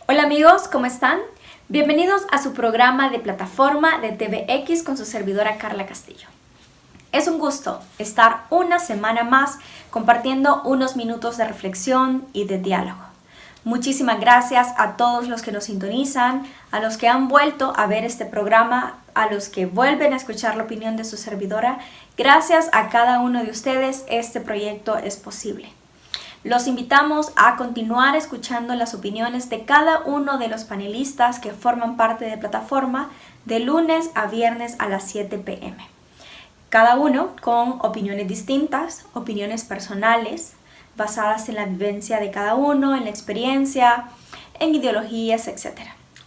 Hola amigos, ¿cómo están? Bienvenidos a su programa de plataforma de TVX con su servidora Carla Castillo. Es un gusto estar una semana más compartiendo unos minutos de reflexión y de diálogo. Muchísimas gracias a todos los que nos sintonizan, a los que han vuelto a ver este programa, a los que vuelven a escuchar la opinión de su servidora. Gracias a cada uno de ustedes, este proyecto es posible. Los invitamos a continuar escuchando las opiniones de cada uno de los panelistas que forman parte de plataforma de lunes a viernes a las 7 p.m. Cada uno con opiniones distintas, opiniones personales, basadas en la vivencia de cada uno, en la experiencia, en ideologías, etc.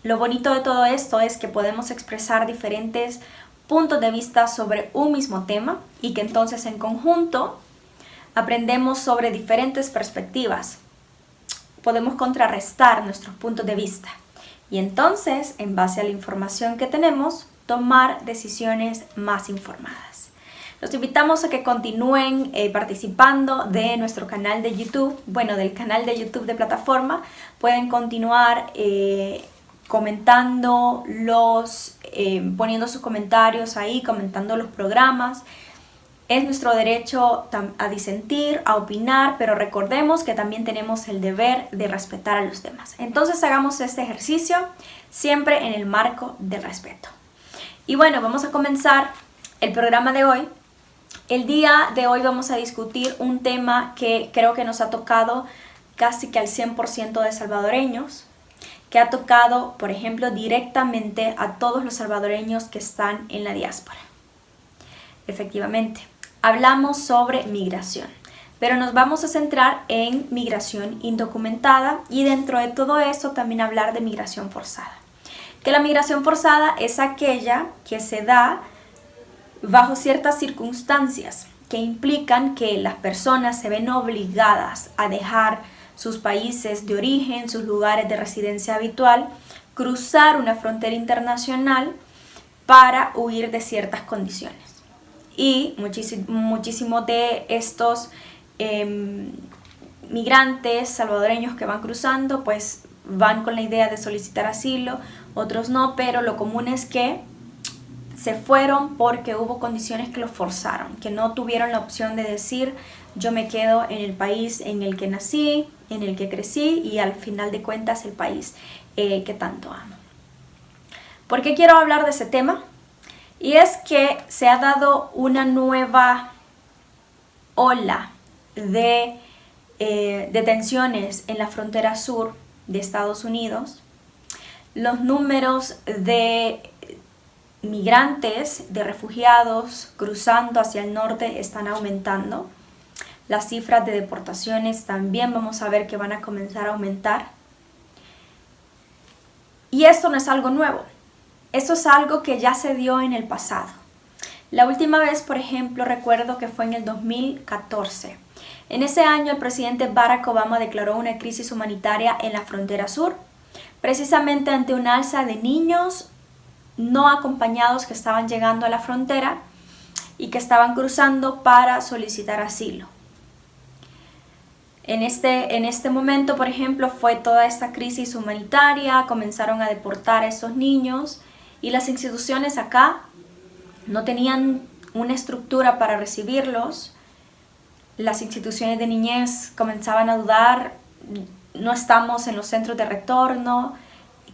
Lo bonito de todo esto es que podemos expresar diferentes puntos de vista sobre un mismo tema y que entonces en conjunto aprendemos sobre diferentes perspectivas. Podemos contrarrestar nuestros puntos de vista y entonces, en base a la información que tenemos, tomar decisiones más informadas. Los invitamos a que continúen participando de nuestro canal de YouTube, del canal de YouTube de plataforma. Pueden continuar comentando poniendo sus comentarios ahí, comentando los programas. Es nuestro derecho a disentir, a opinar, pero recordemos que también tenemos el deber de respetar a los demás. Entonces hagamos este ejercicio siempre en el marco del respeto. Y bueno, vamos a comenzar el programa de hoy. El día de hoy vamos a discutir un tema que creo que nos ha tocado casi que al 100% de salvadoreños, que ha tocado, por ejemplo, directamente a todos los salvadoreños que están en la diáspora. Efectivamente, hablamos sobre migración, pero nos vamos a centrar en migración indocumentada y dentro de todo eso también hablar de migración forzada. Que la migración forzada es aquella que se da bajo ciertas circunstancias que implican que las personas se ven obligadas a dejar sus países de origen, sus lugares de residencia habitual, cruzar una frontera internacional para huir de ciertas condiciones. Y muchísimos de estos migrantes salvadoreños que van cruzando, pues van con la idea de solicitar asilo, otros no, pero lo común es que se fueron porque hubo condiciones que los forzaron, que no tuvieron la opción de decir yo me quedo en el país en el que nací, en el que crecí y al final de cuentas el país que tanto amo. ¿Por qué quiero hablar de ese tema? Y es que se ha dado una nueva ola de detenciones en la frontera sur de Estados Unidos. Los números de migrantes, de refugiados cruzando hacia el norte están aumentando. Las cifras de deportaciones también vamos a ver que van a comenzar a aumentar. Y esto no es algo nuevo. Esto es algo que ya se dio en el pasado. La última vez, por ejemplo, recuerdo que fue en el 2014. En ese año el presidente Barack Obama declaró una crisis humanitaria en la frontera sur, precisamente ante un alza de niños no acompañados que estaban llegando a la frontera y que estaban cruzando para solicitar asilo. En este momento, por ejemplo, fue toda esta crisis humanitaria, comenzaron a deportar a esos niños. Y las instituciones acá no tenían una estructura para recibirlos. Las instituciones de niñez comenzaban a dudar, no estamos en los centros de retorno.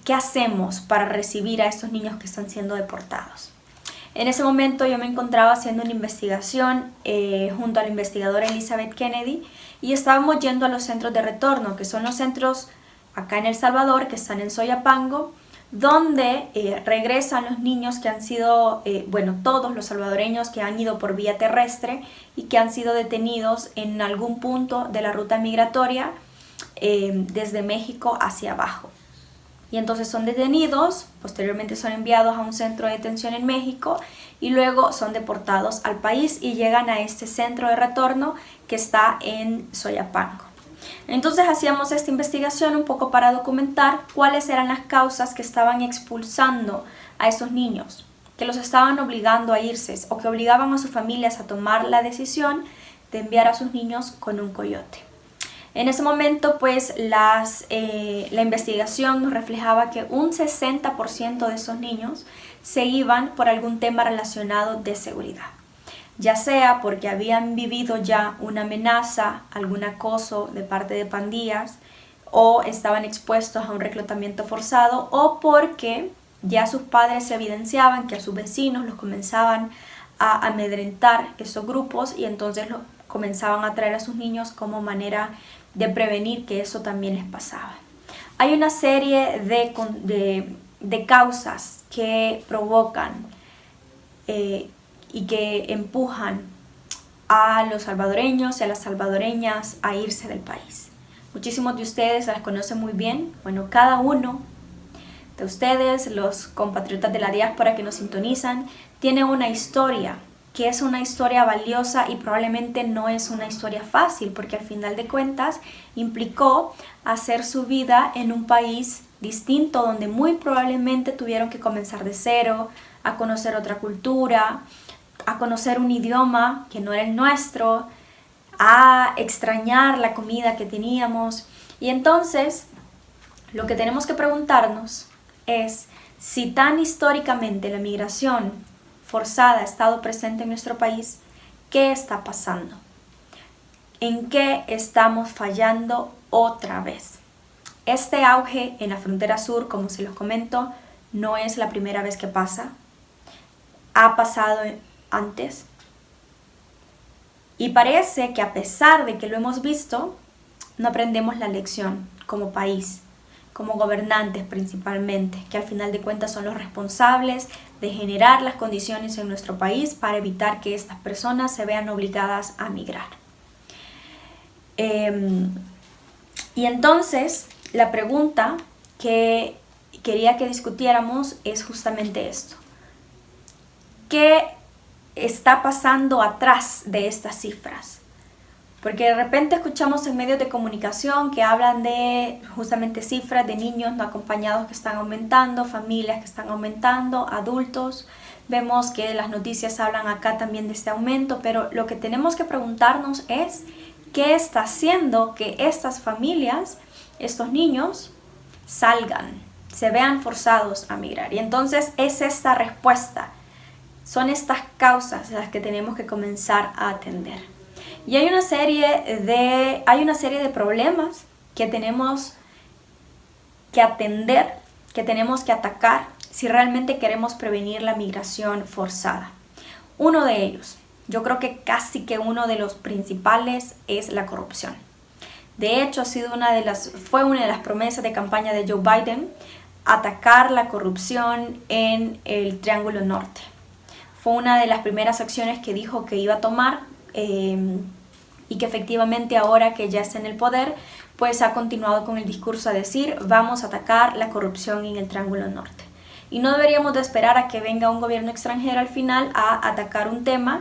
¿Qué hacemos para recibir a estos niños que están siendo deportados? En ese momento yo me encontraba haciendo una investigación junto a la investigadora Elizabeth Kennedy y estábamos yendo a los centros de retorno, que son los centros acá en El Salvador, que están en Soyapango, donde regresan los niños que han sido, todos los salvadoreños que han ido por vía terrestre y que han sido detenidos en algún punto de la ruta migratoria desde México hacia abajo. Y entonces son detenidos, posteriormente son enviados a un centro de detención en México y luego son deportados al país y llegan a este centro de retorno que está en Soyapango. Entonces hacíamos esta investigación un poco para documentar cuáles eran las causas que estaban expulsando a esos niños, que los estaban obligando a irse o que obligaban a sus familias a tomar la decisión de enviar a sus niños con un coyote. En ese momento, pues, la investigación nos reflejaba que un 60% de esos niños se iban por algún tema relacionado de seguridad, ya sea porque habían vivido ya una amenaza, algún acoso de parte de pandillas, o estaban expuestos a un reclutamiento forzado, o porque ya sus padres evidenciaban que a sus vecinos los comenzaban a amedrentar esos grupos y entonces comenzaban a traer a sus niños como manera de prevenir que eso también les pasaba. Hay una serie de causas que provocan y que empujan a los salvadoreños y a las salvadoreñas a irse del país. Muchísimos de ustedes las conocen muy bien. Bueno, cada uno de ustedes, los compatriotas de la diáspora que nos sintonizan, tiene una historia que es una historia valiosa y probablemente no es una historia fácil, porque al final de cuentas implicó hacer su vida en un país distinto, donde muy probablemente tuvieron que comenzar de cero, a conocer otra cultura, a conocer un idioma que no era el nuestro, a extrañar la comida que teníamos. Y entonces, lo que tenemos que preguntarnos es si tan históricamente la migración forzada ha estado presente en nuestro país, ¿qué está pasando? ¿En qué estamos fallando otra vez? Este auge en la frontera sur, como se los comento, no es la primera vez que pasa. Ha pasado antes. Y parece que a pesar de que lo hemos visto, no aprendemos la lección como país, como gobernantes principalmente, que al final de cuentas son los responsables de generar las condiciones en nuestro país para evitar que estas personas se vean obligadas a migrar. Y entonces, la pregunta que quería que discutiéramos es justamente esto. ¿Qué está pasando atrás de estas cifras? Porque de repente escuchamos en medios de comunicación que hablan de justamente cifras de niños no acompañados que están aumentando, familias que están aumentando, adultos. Vemos que las noticias hablan acá también de este aumento, pero lo que tenemos que preguntarnos es ¿qué está haciendo que estas familias, estos niños, salgan, se vean forzados a migrar? Y entonces es esta respuesta, son estas causas las que tenemos que comenzar a atender. Y hay una serie de problemas que tenemos que atender, que tenemos que atacar si realmente queremos prevenir la migración forzada. Uno de ellos, yo creo que casi que uno de los principales, es la corrupción. De hecho, fue una de las promesas de campaña de Joe Biden, atacar la corrupción en el Triángulo Norte. Fue una de las primeras acciones que dijo que iba a tomar, y que efectivamente ahora que ya está en el poder, pues ha continuado con el discurso a decir vamos a atacar la corrupción en el Triángulo Norte. Y no deberíamos de esperar a que venga un gobierno extranjero al final a atacar un tema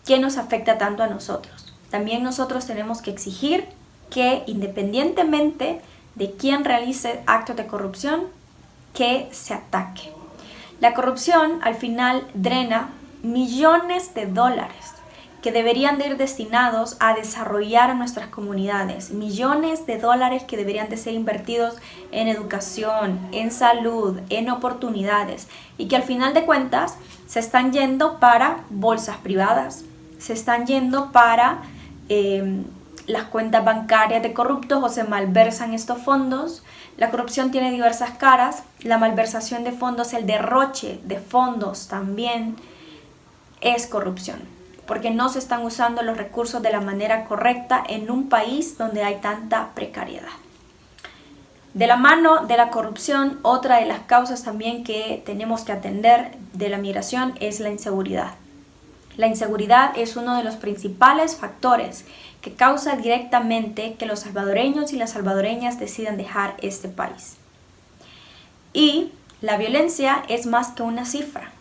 que nos afecta tanto a nosotros. También nosotros tenemos que exigir que independientemente de quién realice actos de corrupción, que se ataque. La corrupción al final drena millones de dólares que deberían de ir destinados a desarrollar a nuestras comunidades, millones de dólares que deberían de ser invertidos en educación, en salud, en oportunidades, y que al final de cuentas se están yendo para bolsas privadas, se están yendo para las cuentas bancarias de corruptos o se malversan estos fondos. La corrupción tiene diversas caras, la malversación de fondos, el derroche de fondos también es corrupción, porque no se están usando los recursos de la manera correcta en un país donde hay tanta precariedad. De la mano de la corrupción, otra de las causas también que tenemos que atender de la migración es la inseguridad. La inseguridad es uno de los principales factores que causa directamente que los salvadoreños y las salvadoreñas decidan dejar este país. Y la violencia es más que una cifra.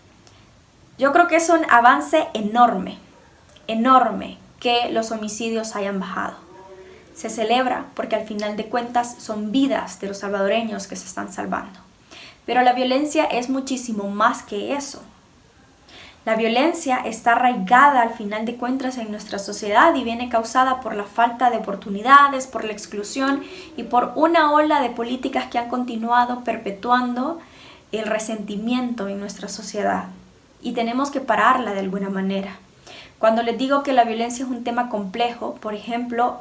Yo creo que es un avance enorme que los homicidios hayan bajado. Se celebra porque al final de cuentas son vidas de los salvadoreños que se están salvando. Pero la violencia es muchísimo más que eso. La violencia está arraigada al final de cuentas en nuestra sociedad y viene causada por la falta de oportunidades, por la exclusión y por una ola de políticas que han continuado perpetuando el resentimiento en nuestra sociedad. Y tenemos que pararla de alguna manera. Cuando les digo que la violencia es un tema complejo, por ejemplo,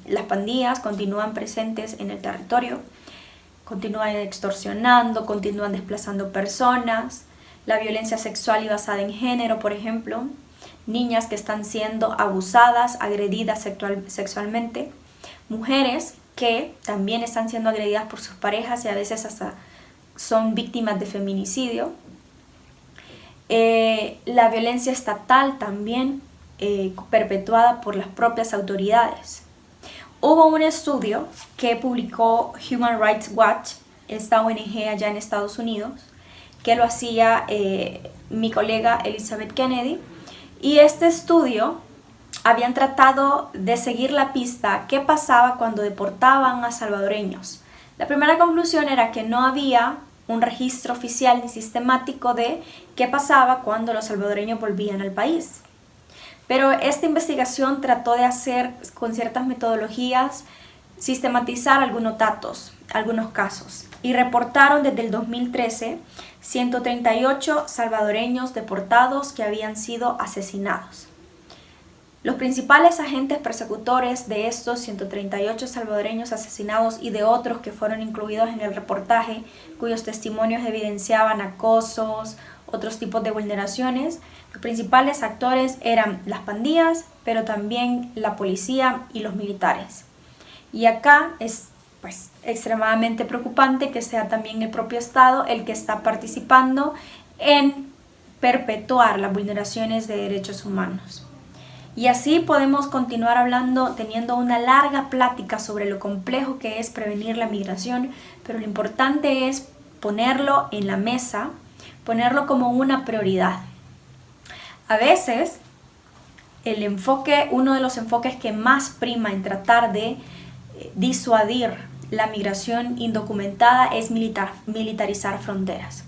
las pandillas continúan presentes en el territorio, continúan extorsionando, continúan desplazando personas. La violencia sexual y basada en género, por ejemplo, niñas que están siendo abusadas, agredidas sexualmente, mujeres que también están siendo agredidas por sus parejas y a veces hasta son víctimas de feminicidio. La violencia estatal también perpetuada por las propias autoridades. Hubo un estudio que publicó Human Rights Watch, esta ONG allá en Estados Unidos, que lo hacía mi colega Elizabeth Kennedy, y este estudio habían tratado de seguir la pista qué pasaba cuando deportaban a salvadoreños. La primera conclusión era que no había un registro oficial ni sistemático de qué pasaba cuando los salvadoreños volvían al país. Pero esta investigación trató de hacer con ciertas metodologías, sistematizar algunos datos, algunos casos, y reportaron desde el 2013 138 salvadoreños deportados que habían sido asesinados. Los principales agentes persecutores de estos 138 salvadoreños asesinados y de otros que fueron incluidos en el reportaje, cuyos testimonios evidenciaban acosos, otros tipos de vulneraciones, los principales actores eran las pandillas, pero también la policía y los militares. Y acá es extremadamente preocupante que sea también el propio Estado el que está participando en perpetuar las vulneraciones de derechos humanos. Y así podemos continuar hablando, teniendo una larga plática sobre lo complejo que es prevenir la migración, pero lo importante es ponerlo en la mesa, ponerlo como una prioridad. A veces, uno de los enfoques que más prima en tratar de disuadir la migración indocumentada es militarizar fronteras.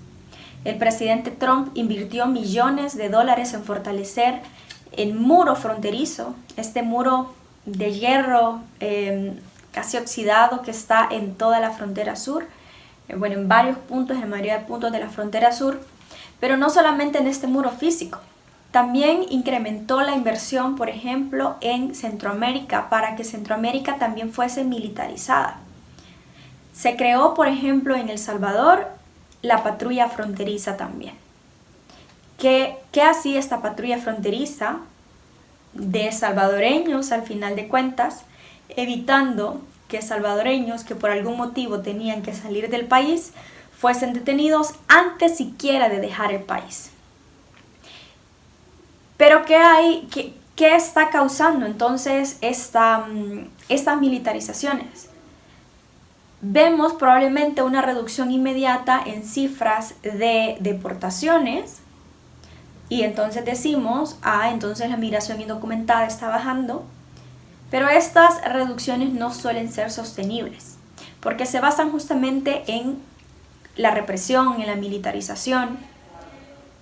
El presidente Trump invirtió millones de dólares en fortalecer el muro fronterizo, este muro de hierro casi oxidado que está en toda la frontera sur, en varios puntos, en la mayoría de puntos de la frontera sur, pero no solamente en este muro físico. También incrementó la inversión, por ejemplo, en Centroamérica, para que Centroamérica también fuese militarizada. Se creó, por ejemplo, en El Salvador, la patrulla fronteriza también. ¿Qué hacía esta patrulla fronteriza de salvadoreños al final de cuentas, evitando que salvadoreños que por algún motivo tenían que salir del país fuesen detenidos antes siquiera de dejar el país? Pero ¿qué está causando entonces estas militarizaciones? Vemos probablemente una reducción inmediata en cifras de deportaciones y entonces decimos, entonces la migración indocumentada está bajando, pero estas reducciones no suelen ser sostenibles porque se basan justamente en la represión, en la militarización.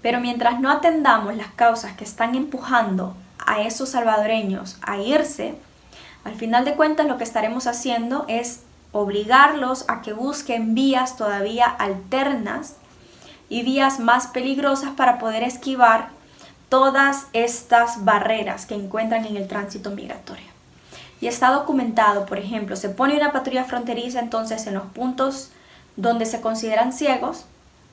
Pero mientras no atendamos las causas que están empujando a esos salvadoreños a irse, al final de cuentas lo que estaremos haciendo es obligarlos a que busquen vías todavía alternas y vías más peligrosas para poder esquivar todas estas barreras que encuentran en el tránsito migratorio. Y está documentado, por ejemplo, se pone una patrulla fronteriza entonces en los puntos donde se consideran ciegos.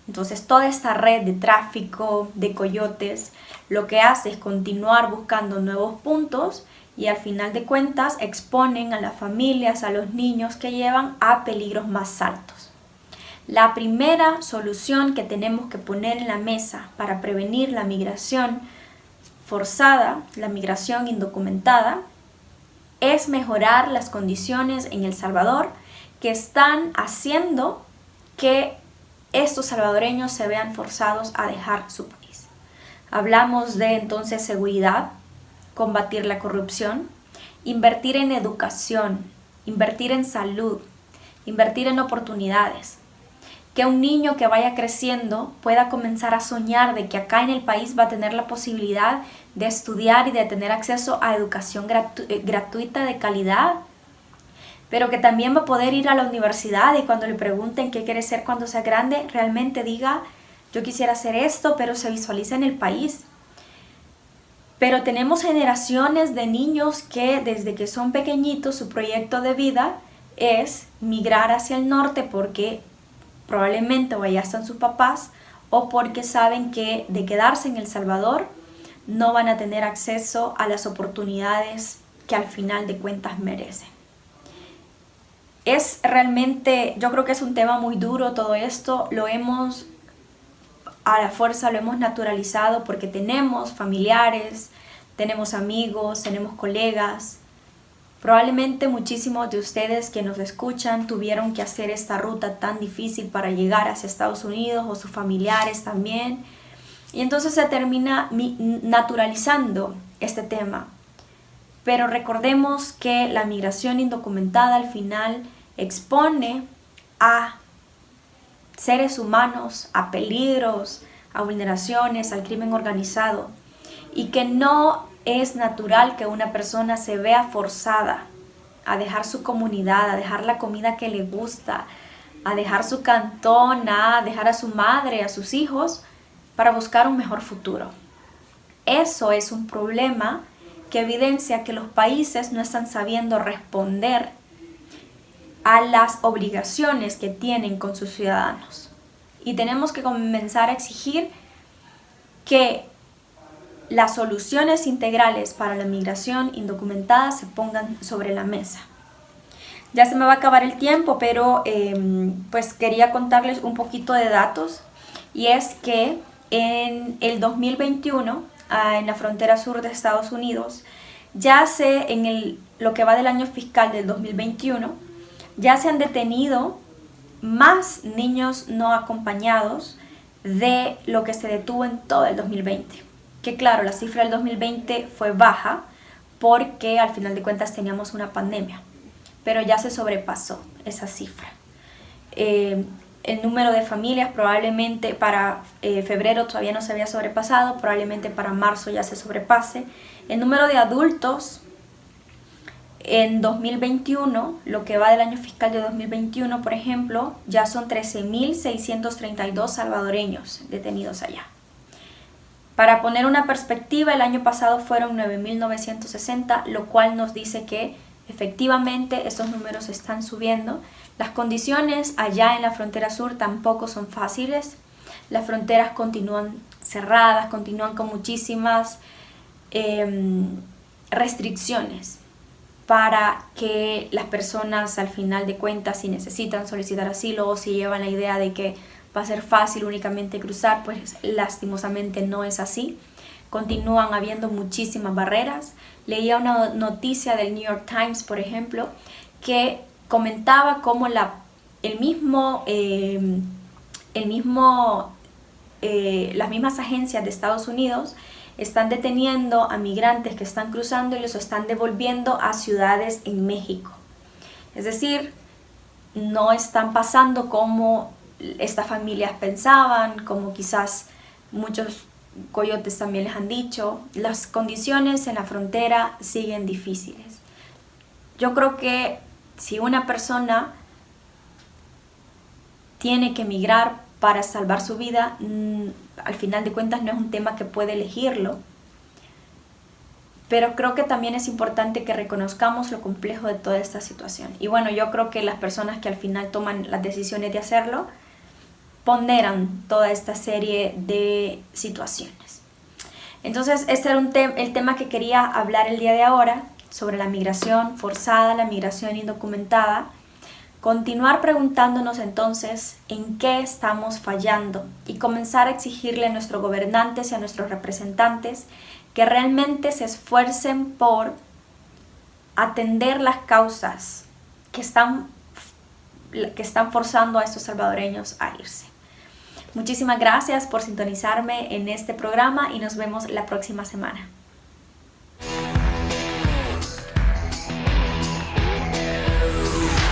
Entonces toda esta red de tráfico, de coyotes, lo que hace es continuar buscando nuevos puntos y al final de cuentas exponen a las familias, a los niños que llevan a peligros más altos. La primera solución que tenemos que poner en la mesa para prevenir la migración forzada, la migración indocumentada, es mejorar las condiciones en El Salvador que están haciendo que estos salvadoreños se vean forzados a dejar su país. Hablamos de entonces seguridad, combatir la corrupción, invertir en educación, invertir en salud, invertir en oportunidades. que un niño que vaya creciendo pueda comenzar a soñar de que acá en el país va a tener la posibilidad de estudiar y de tener acceso a educación gratuita de calidad, pero que también va a poder ir a la universidad y cuando le pregunten qué quiere ser cuando sea grande, realmente diga, yo quisiera hacer esto, pero se visualiza en el país. Pero tenemos generaciones de niños que desde que son pequeñitos su proyecto de vida es migrar hacia el norte porque probablemente o allá están sus papás o porque saben que de quedarse en El Salvador no van a tener acceso a las oportunidades que al final de cuentas merecen. Es realmente, yo creo que es un tema muy duro todo esto, lo hemos a la fuerza, lo hemos naturalizado porque tenemos familiares, tenemos amigos, tenemos colegas. Probablemente muchísimos de ustedes que nos escuchan tuvieron que hacer esta ruta tan difícil para llegar hacia Estados Unidos o sus familiares también. Y entonces se termina naturalizando este tema. Pero recordemos que la migración indocumentada al final expone a seres humanos, a peligros, a vulneraciones, al crimen organizado. Y que no es natural que una persona se vea forzada a dejar su comunidad, a dejar la comida que le gusta, a dejar su cantón, a dejar a su madre, a sus hijos, para buscar un mejor futuro. Eso es un problema que evidencia que los países no están sabiendo responder a las obligaciones que tienen con sus ciudadanos. Y tenemos que comenzar a exigir que las soluciones integrales para la migración indocumentada se pongan sobre la mesa. Ya se me va a acabar el tiempo, pero pues quería contarles un poquito de datos. Y es que en el 2021, en la frontera sur de Estados Unidos, lo que va del año fiscal del 2021, ya se han detenido más niños no acompañados de lo que se detuvo en todo el 2020. Que claro, la cifra del 2020 fue baja porque al final de cuentas teníamos una pandemia, pero ya se sobrepasó esa cifra. El número de familias probablemente para febrero todavía no se había sobrepasado, probablemente para marzo ya se sobrepase. El número de adultos en 2021, lo que va del año fiscal de 2021, por ejemplo, ya son 13.632 salvadoreños detenidos allá. Para poner una perspectiva, el año pasado fueron 9.960, lo cual nos dice que efectivamente estos números están subiendo. Las condiciones allá en la frontera sur tampoco son fáciles. Las fronteras continúan cerradas, continúan con muchísimas restricciones para que las personas al final de cuentas, si necesitan solicitar asilo o si llevan la idea de que va a ser fácil únicamente cruzar, pues lastimosamente no es así. Continúan habiendo muchísimas barreras. Leía una noticia del New York Times, por ejemplo, que comentaba cómo las mismas agencias de Estados Unidos están deteniendo a migrantes que están cruzando y los están devolviendo a ciudades en México. Es decir, no están pasando como estas familias pensaban, como quizás muchos coyotes también les han dicho. Las condiciones en la frontera siguen difíciles. Yo creo que si una persona tiene que emigrar para salvar su vida, al final de cuentas no es un tema que puede elegirlo, pero creo que también es importante que reconozcamos lo complejo de toda esta situación. Y bueno, yo creo que las personas que al final toman las decisiones de hacerlo ponderan toda esta serie de situaciones. Entonces, este era el tema que quería hablar el día de ahora, sobre la migración forzada, la migración indocumentada. Continuar preguntándonos entonces en qué estamos fallando y comenzar a exigirle a nuestros gobernantes y a nuestros representantes que realmente se esfuercen por atender las causas que están forzando a estos salvadoreños a irse. Muchísimas gracias por sintonizarme en este programa y nos vemos la próxima semana.